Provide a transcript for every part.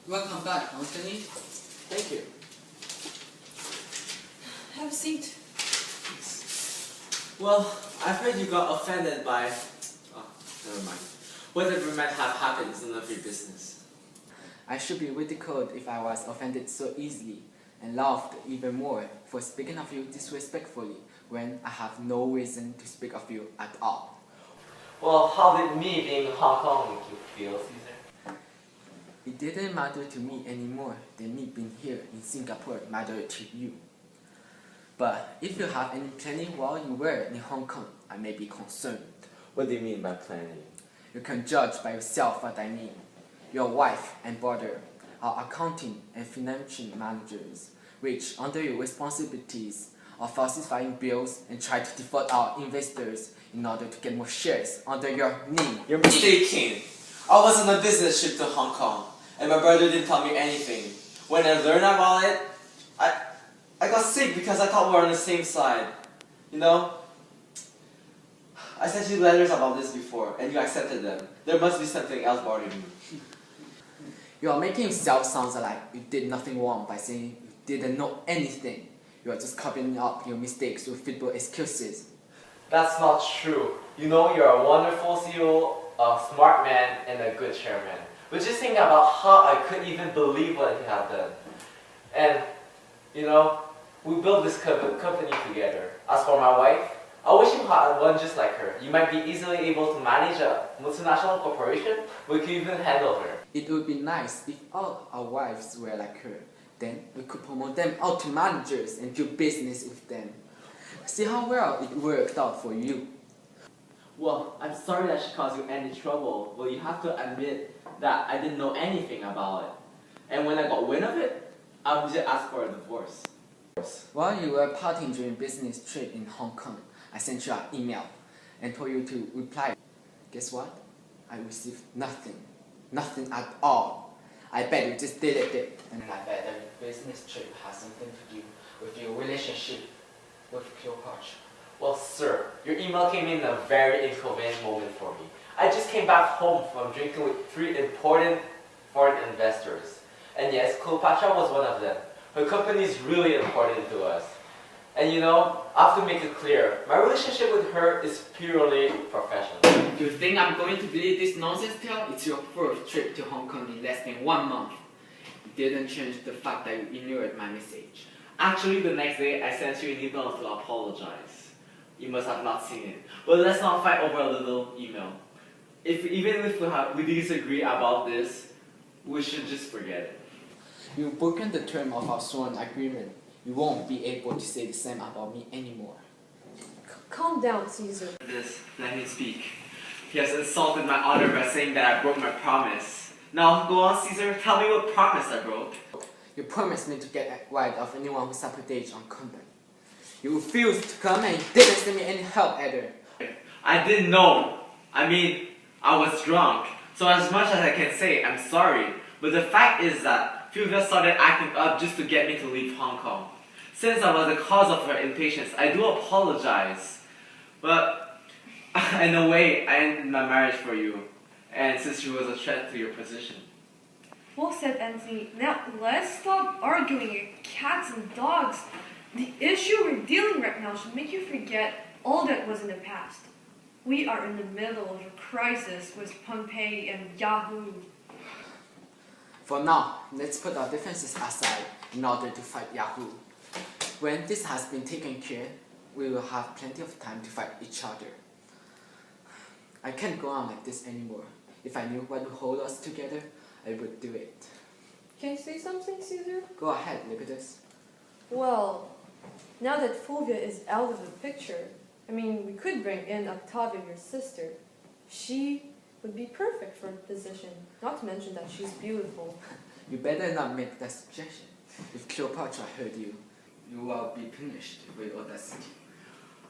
Welcome back, Antony. Thank you. Have a seat. Well, I've heard you got offended by... Oh, never mind. Whatever might have happened is none of your business. I should be ridiculed if I was offended so easily, and laughed even more for speaking of you disrespectfully when I have no reason to speak of you at all. Well, how did me being in Hong Kong make you feel, Caesar? It didn't matter to me anymore than me being here in Singapore mattered to you. But if you have any planning while you were in Hong Kong, I may be concerned. What do you mean by planning? You can judge by yourself what I mean. Your wife and brother are accounting and financial managers, which, under your responsibilities, are falsifying bills and try to defraud our investors in order to get more shares under your name. You're mistaken. I was on a business trip to Hong Kong, and my brother didn't tell me anything. When I learned about it, I got sick because I thought we were on the same side. You know? I sent you letters about this before, and you accepted them. There must be something else bothering you. You are making yourself sound like you did nothing wrong by saying you didn't know anything. You are just covering up your mistakes with feeble excuses. That's not true. You know you're a wonderful CEO, a smart man, and a good chairman. But just think about how I couldn't even believe what you have done. And, you know, we built this company together. As for my wife, I wish you had one just like her. You might be easily able to manage a multinational corporation, but you even handle her. It would be nice if all our wives were like her. Then we could promote them out to managers and do business with them. See how well it worked out for you. Well, I'm sorry that she caused you any trouble, but you have to admit that I didn't know anything about it. And when I got wind of it, I would just ask for a divorce. While you were partying during business trip in Hong Kong, I sent you an email and told you to reply. Guess what? I received nothing. Nothing at all. I bet you just deleted it. And I bet the business trip has something to do with your relationship with Cleopatra. Well, sir, your email came in a very inconvenient moment for me. I just came back home from drinking with 3 important foreign investors. And yes, Cleopatra was one of them. Her company is really important to us. And you know, I have to make it clear, my relationship with her is purely professional. You think I'm going to believe this nonsense tale? It's your first trip to Hong Kong in less than 1 month. It didn't change the fact that you ignored my message. Actually, the next day, I sent you an email to apologize. You must have not seen it. But let's not fight over a little email. Even if we disagree about this, we should just forget it. You've broken the term of our sworn agreement. You won't be able to say the same about me anymore. Calm down, Caesar. Let me speak. He has insulted my honor by saying that I broke my promise. Now, go on, Caesar. Tell me what promise I broke. You promised me to get rid of anyone who sabotaged our company. You refused to come and you didn't send me any help either. I didn't know. I mean, I was drunk. So as much as I can say, I'm sorry. But the fact is that Fulvia started acting up just to get me to leave Hong Kong. Since I was the cause of her impatience, I do apologize. But in a way, I ended my marriage for you. And since she was a threat to your position. Well said, Anthony. Now let's stop arguing like cats and dogs. The issue we're dealing right now should make you forget all that was in the past. We are in the middle of a crisis with Pompeii and Yahoo. For now, let's put our differences aside in order to fight Yahoo. When this has been taken care, we will have plenty of time to fight each other. I can't go on like this anymore. If I knew what would hold us together, I would do it. Can you say something, Caesar? Go ahead, Lepidus. Well, now that Fulvia is out of the picture, I mean, we could bring in Octavia, your sister. She would be perfect for the position, not to mention that she's beautiful. You better not make that suggestion. If Cleopatra heard you, you will be punished with audacity.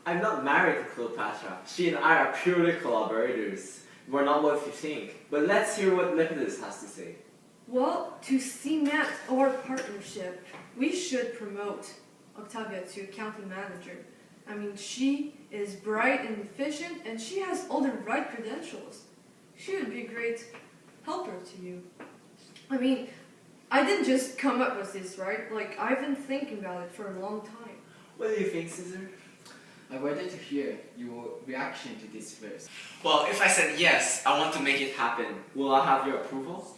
I'm not married to Cleopatra. She and I are purely collaborators. We're not what you think. But let's hear what Lepidus has to say. Well, to cement our partnership, we should promote Octavia to accounting manager. I mean, she is bright and efficient, and she has all the right credentials. She would be a great helper to you. I mean, I didn't just come up with this, right? Like, I've been thinking about it for a long time. What do you think, Caesar? I wanted to hear your reaction to this first. Well, if I said yes, I want to make it happen, will I have your approval?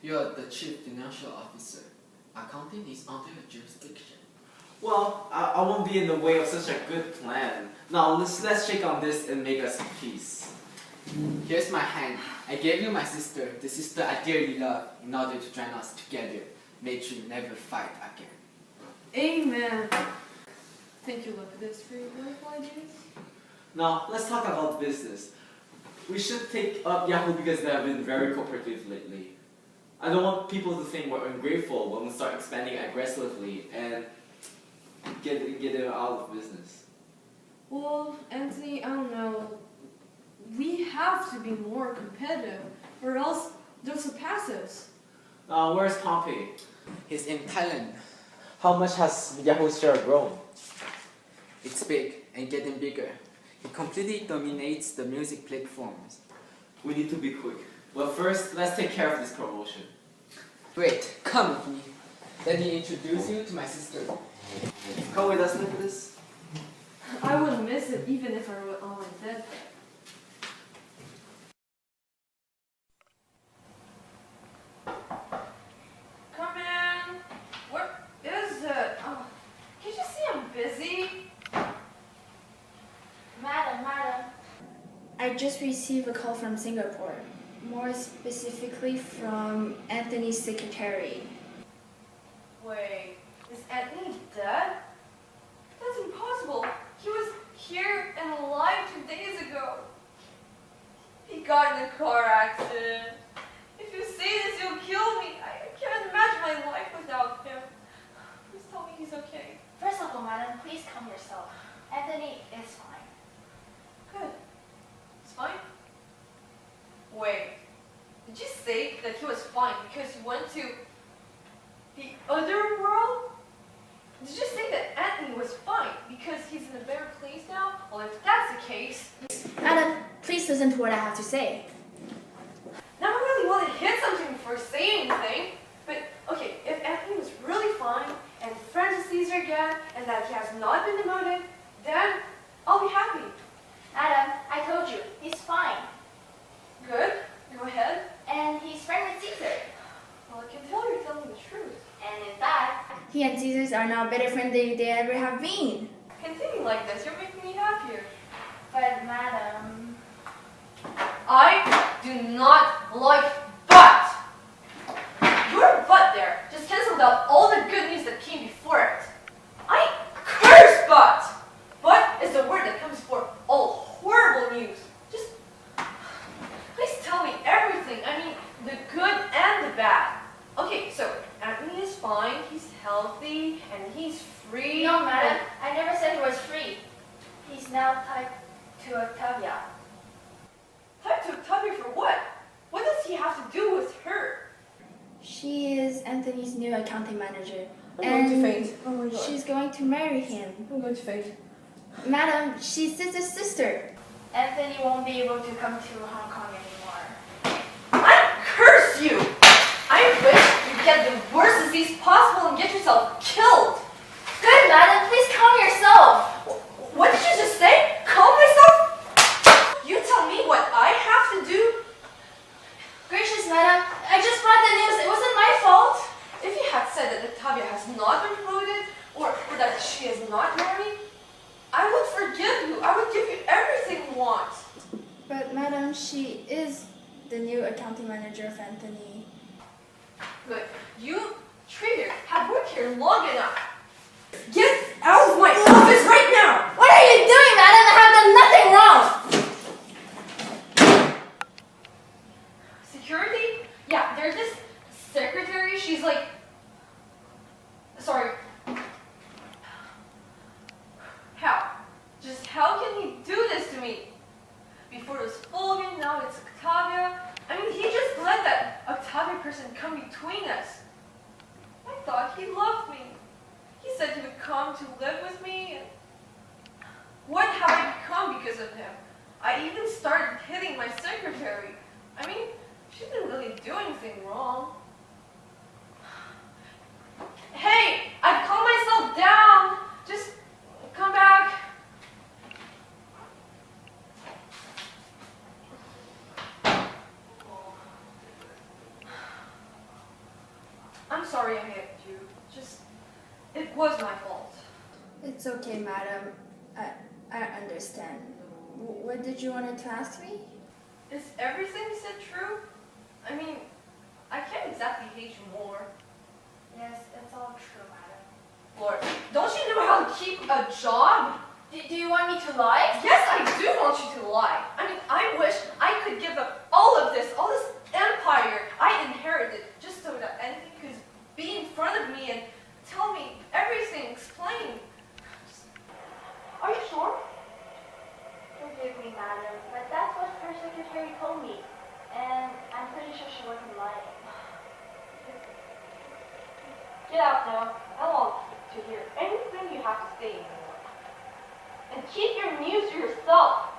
You're the chief financial officer. Accounting is under your jurisdiction. Well, I won't be in the way of such a good plan. Now, let's shake on this and make us peace. Here's my hand. I gave you my sister, the sister I dearly love, in order to join us together. May you never fight again. Amen. Think you'll look at this for your wonderful ideas? Now, let's talk about business. We should take up Yahoo because they have been very cooperative lately. I don't want people to think we're ungrateful when we start expanding aggressively and get it out of business. Well, Anthony, I don't know. We have to be more competitive, or else they'll surpass us. Where's Pompey? He's in Thailand. How much has Yahoo's share grown? It's big and getting bigger. He completely dominates the music platforms. We need to be quick. But first, let's take care of this promotion. Wait, come with me. Let me introduce you to my sister. Come with us, Nicholas. I wouldn't miss it even if I were on my deathbed. Come in. What is it? Oh, can't you see I'm busy? Madam, I just received a call from Singapore, more specifically from Anthony's secretary. Wait, is Antony dead? That's impossible. He was here and alive 2 days ago. He got in a car accident. If you say this, you'll kill me. I can't imagine my life without him. Please tell me he's okay. First of all, madam, please calm yourself. Anthony is fine. Good. It's fine? Wait, did you say that he was fine because he went to the other world? Did you say that Antony was fine because he's in a better place now? Well, if that's the case... Madam, please listen to what I have to say. Now I really want to hit something before saying anything, but okay, if Antony was really fine and friends with Caesar again and that he has not been demoted, then I'll be happy. Madam, I told you, he's fine. Good, go ahead. And he's friends with Caesar. Well, I can tell you're telling the truth. And in fact, he and Caesar are now better friends than they ever have been. Continue like this, you're making me happier. But madam... I do not like but. Your but there just cancels out all the good news that came before it. I curse but. But is the word that comes before all horrible news. Just please tell me everything. I mean the good and the bad. Okay, so Antony is fine, he's healthy, and he's free. No, madam, I never said he was free. He's now tied to Octavia. Tied to Octavia for what? What does he have to do with her? She is Anthony's new accounting manager. I'm going to faint. Oh my god. She's going to marry him. I'm going to faint. Madam, she's Caesar's sister. Anthony won't be able to come to Hong Kong anymore. I curse you! I wish you get the worst disease possible and get yourself killed! Good, madam, please calm yourself. What did you just say? Calm myself? You tell me what I have to do? Gracious, madam, I just brought the news. It wasn't my fault. If you had said that Octavia has not been promoted, or that she is not married, I would forgive you. I would give you everything you want. But madam, she is the new accounting manager of Anthony. Good. You, traitor, have worked here long enough. Get out of my office right now! What are you doing, madam? I have done nothing wrong! Security? Yeah, there's this secretary, she's like... Sorry. How? Just how can he do this to me? Before it was Fulgen, now it's Octavia. I mean, he just let that Octavia person come between us. I thought he loved me. He said he would come to live with me. And what have I become because of him? I even started hitting my secretary. I mean, she didn't really do anything wrong. sorry I hit you. It was my fault. It's okay, madam. I understand. What did you want to ask me? Is everything you said true? I mean, I can't exactly hate you more. Yes, it's all true, madam. Lord, don't you know how to keep a job? Do you want me to lie? Yes, I do want you to lie. I mean, I wish I could give up all this empire I inherited, just so that anything could be in front of me and tell me everything, explain. Are you sure? Forgive me, madam, but that's what her secretary told me, and I'm pretty sure she wasn't lying. Get out now. I don't want to hear anything you have to say anymore. And keep your news to yourself.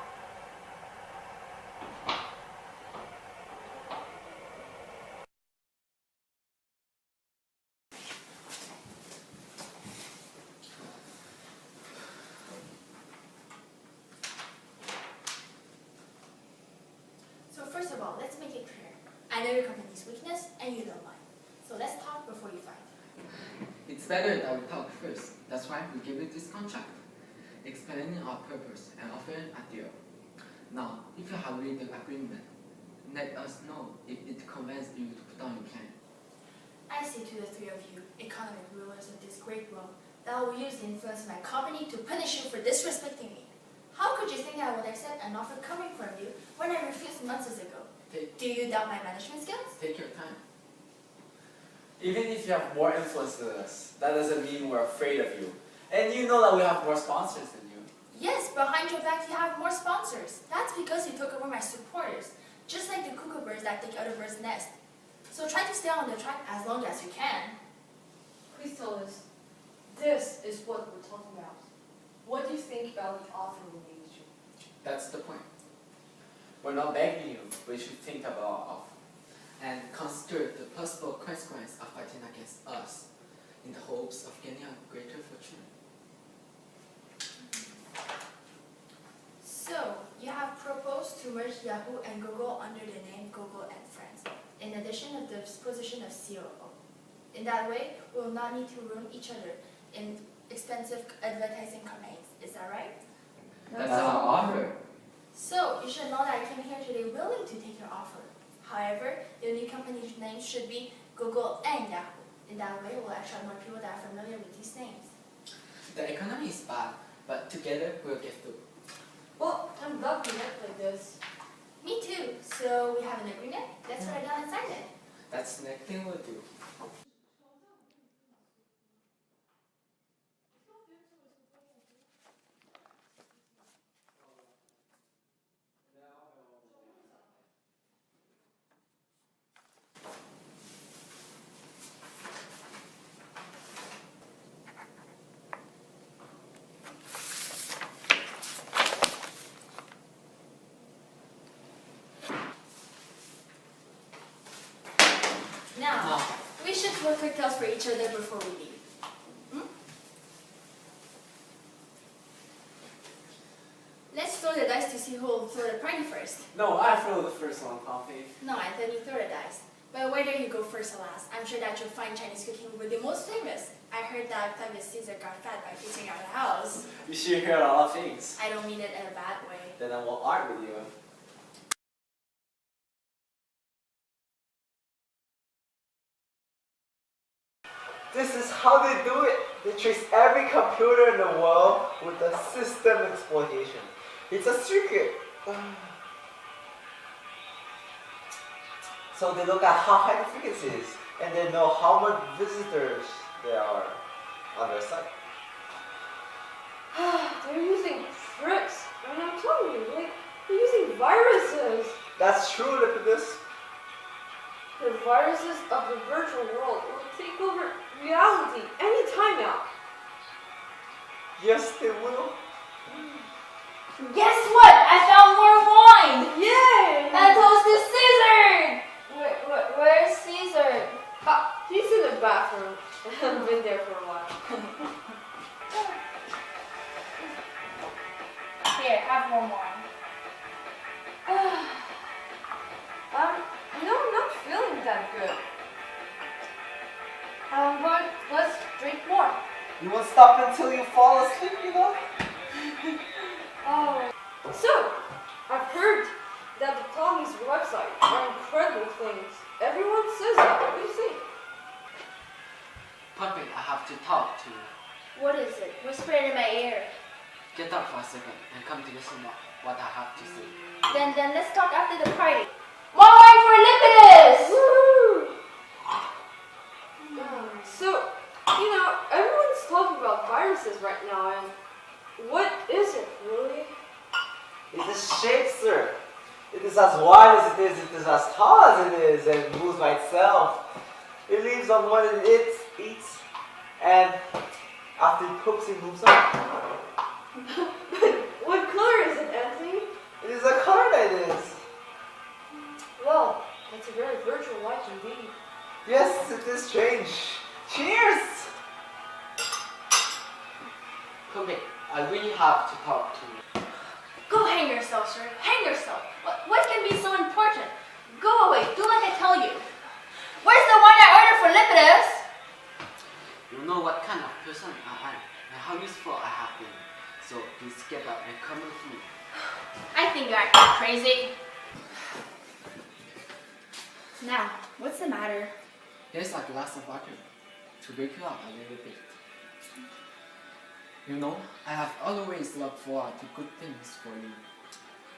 So first of all, let's make it clear. I know your company's weakness, and you know mine. So let's talk before you fight. It's better that we talk first. That's why we give you this contract, explaining our purpose and offering a deal. Now, if you have read the agreement, let us know if it convinces you to put down your plan. I see to the three of you, economic rulers of this great world, that will use the influence of my company to punish you for disrespecting me. How could you think I would accept an offer coming from you when I refused months ago? Do you doubt my management skills? Take your time. Even if you have more influence than us, that doesn't mean we're afraid of you. And you know that we have more sponsors than you. Yes, behind your back you have more sponsors. That's because you took over my supporters, just like the cuckoo birds that take other birds' nest. So try to stay on the track as long as you can. Please tell us, this is what we're talking about. What do you think about the offer we made you? That's the point. We're not begging you, but you should think about our offer. And consider the possible consequence of fighting against us in the hopes of gaining a greater fortune. So, you have proposed to merge Yahoo and Google under the name Google and Friends, in addition of the position of COO. In that way, we will not need to ruin each other in expensive advertising campaigns. Is that right? That's our offer. So, you should know that I came here today willing to take your offer. However, the new company's name should be Google and Yahoo. In that way, we'll attract more people that are familiar with these names. The economy is bad, but together we'll get through. Well, I'm glad we met like this. Me too. So, we have an agreement. Let's write down and sign it. That's the next thing we'll do. Now, we should do a quick toss for each other before we leave. Let's throw the dice to see who will throw the party first. No, I throw the first one, Coffee. No, Anthony, throw the dice. But whether you go first or last, I'm sure that your fine Chinese cooking will be the most famous. I heard that Octavius Caesar got fat by eating out of the house. You should hear a lot of things. I don't mean it in a bad way. Then I won't argue with you. This is how they do it. They trace every computer in the world with a system exploitation. It's a secret. So they look at how high the frequency is, and they know how much visitors there are on their site. They're using tricks. I mean, I'm telling you, they're using viruses. That's true, look at this. The viruses of the virtual world will take over reality any time now. Yes, they will. Guess what? I found more wine! Yay! And toast to Caesar! Where's Caesar? He's in the bathroom. I've been there for a while. Here, have more wine. No, I'm not feeling that good. But let's drink more. You won't stop until you fall asleep, you know? Oh. So, I've heard that the Tommy's website are incredible things. Everyone says that. What do you think? Puppet, I have to talk to you. What is it? Whisper it in my ear. Get up for a second and come to listen to what I have to say. Then let's talk after the party. More wine for Lipidus! Woo! So, everyone's talking about viruses right now, and what is it really? It is shape, sir. It is as wide as it is as tall as it is, and moves by itself. It lives on what it eats, and after it cooks, it moves on. What color is it, Anthony? It is a color that it is. Well, that's a very virtual life indeed. Yes, it is strange. Cheers! Puppet, I really have to talk to you. Go hang yourself, sir. Hang yourself. What can be so important? Go away. Do like I tell you. Where's the wine I ordered for Lipidus? You know what kind of person I am and how useful I have been. So please get up and come with me. I think you're acting crazy. Now, what's the matter? Here's a glass of water to wake you up a little bit. You know, I have always looked forward to good things for you.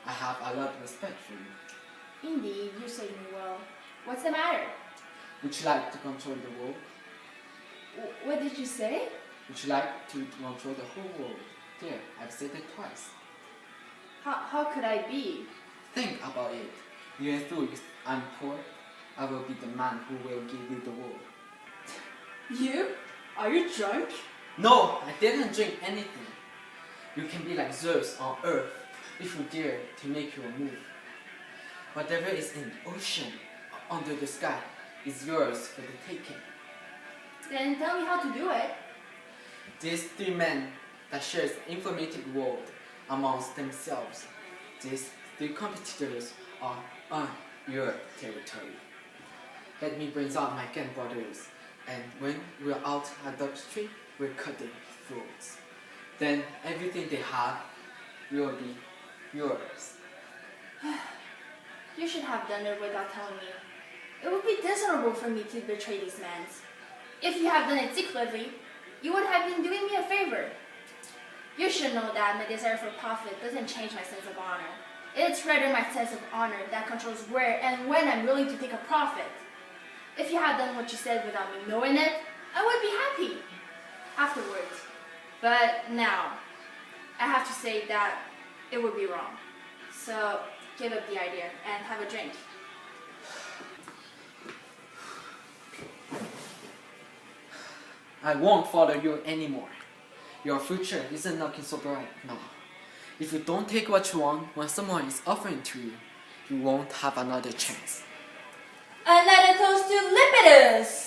I have a lot of respect for you. Indeed, you say me well. What's the matter? Would you like to control the world? What did you say? Would you like to control the whole world? There, I've said it twice. How could I be? Think about it. You are through, I'm poor. I will be the man who will give you the world. You? Are you drunk? No, I didn't drink anything. You can be like Zeus on earth if you dare to make your move. Whatever is in the ocean or under the sky is yours for the taking. Then tell me how to do it. These three men that share the informative world amongst themselves. These three competitors are on your territory. Let me bring out my gang brothers, and when we're out at the street, we'll cut their throats. Then everything they have will be yours. You should have done it without telling me. It would be dishonorable for me to betray these men. If you have done it secretly, you would have been doing me a favor. You should know that my desire for profit doesn't change my sense of honor. It's rather my sense of honor that controls where and when I'm willing to take a profit. If you had done what you said without me knowing it, I would be happy afterwards. But now, I have to say that it would be wrong. So, give up the idea and have a drink. I won't follow you anymore. Your future isn't looking so bright now. If you don't take what you want when someone is offering to you, you won't have another chance. Another toast to Lipidus!